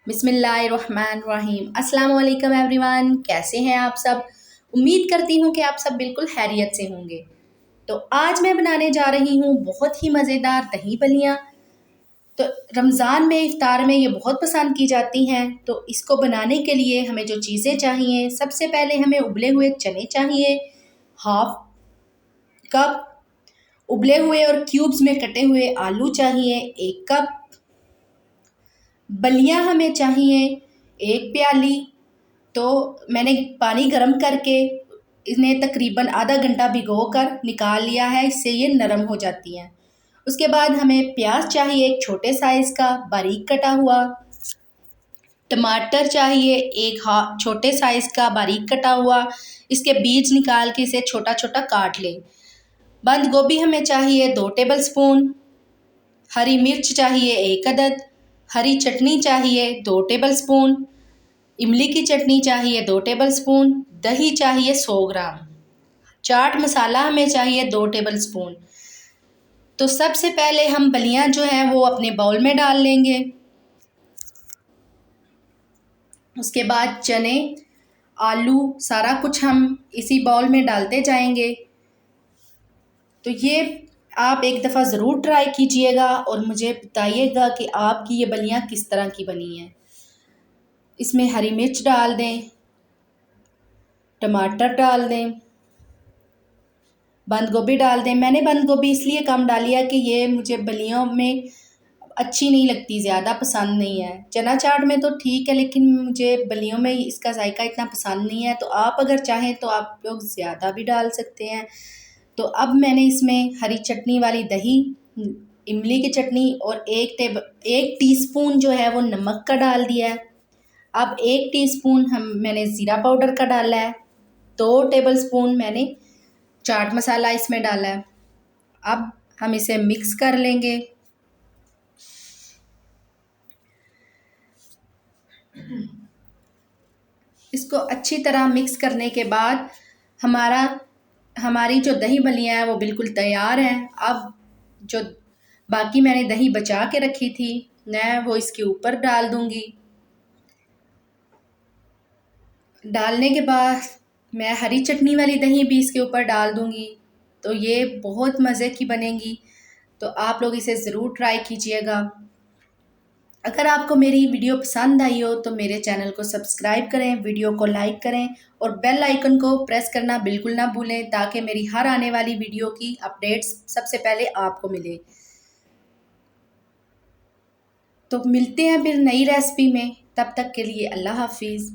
बिस्मिल्लाहिर्रहमानिर्रहीम। अस्सलाम वालेकुम एवरीवन, कैसे हैं आप सब। उम्मीद करती हूँ कि आप सब बिल्कुल खैरियत से होंगे। तो आज मैं बनाने जा रही हूँ बहुत ही मज़ेदार दही बल्लियाँ। तो रमज़ान में इफ्तार में ये बहुत पसंद की जाती हैं। तो इसको बनाने के लिए हमें जो चीज़ें चाहिए, सबसे पहले हमें उबले हुए चने चाहिए, हाफ कप। उबले हुए और क्यूब्स में कटे हुए आलू चाहिए 1 कप। बलियाँ हमें चाहिए 1 प्याली। तो मैंने पानी गर्म करके इन्हें तकरीबन आधा घंटा भिगो कर निकाल लिया है, इससे ये नरम हो जाती हैं। उसके बाद हमें प्याज चाहिए एक छोटे साइज़ का बारीक कटा हुआ। टमाटर चाहिए एक छोटे साइज़ का बारीक कटा हुआ, इसके बीज निकाल के इसे छोटा छोटा काट लें। बंद गोभी हमें चाहिए 2 टेबल स्पून। हरी मिर्च चाहिए 1 अदद। हरी चटनी चाहिए 2 टेबल स्पून। इमली की चटनी चाहिए 2 टेबल स्पून। दही चाहिए 100 ग्राम। चाट मसाला हमें चाहिए 2 टेबल स्पून। तो सबसे पहले हम बलियाँ जो हैं वो अपने बाउल में डाल लेंगे। उसके बाद चने, आलू, सारा कुछ हम इसी बाउल में डालते जाएंगे। तो ये आप एक दफ़ा ज़रूर ट्राई कीजिएगा और मुझे बताइएगा कि आपकी ये बलियाँ किस तरह की बनी हैं। इसमें हरी मिर्च डाल दें, टमाटर डाल दें, बंद गोभी डाल दें। मैंने बंद गोभी इसलिए कम डाली है कि ये मुझे बलियों में अच्छी नहीं लगती, ज़्यादा पसंद नहीं है। चना चाट में तो ठीक है, लेकिन मुझे बलियों में इसका जायका इतना पसंद नहीं है। तो आप अगर चाहें तो आप लोग ज़्यादा भी डाल सकते हैं। तो अब मैंने इसमें हरी चटनी वाली दही, इमली की चटनी और 1 टीस्पून जो है वो नमक का डाल दिया है। अब 1 टीस्पून मैंने ज़ीरा पाउडर का डाला है। 2 टेबल स्पून मैंने चाट मसाला इसमें डाला है। अब हम इसे मिक्स कर लेंगे। इसको अच्छी तरह मिक्स करने के बाद हमारी जो दही बलियाँ हैं वो बिल्कुल तैयार हैं। अब जो बाकी मैंने दही बचा के रखी थी, मैं वो इसके ऊपर डाल दूंगी। डालने के बाद मैं हरी चटनी वाली दही भी इसके ऊपर डाल दूंगी। तो ये बहुत मज़े की बनेगी। तो आप लोग इसे ज़रूर ट्राई कीजिएगा। अगर आपको मेरी वीडियो पसंद आई हो तो मेरे चैनल को सब्सक्राइब करें, वीडियो को लाइक करें और बेल आइकन को प्रेस करना बिल्कुल ना भूलें, ताकि मेरी हर आने वाली वीडियो की अपडेट्स सबसे पहले आपको मिले। तो मिलते हैं फिर नई रेसिपी में, तब तक के लिए अल्लाह हाफिज़।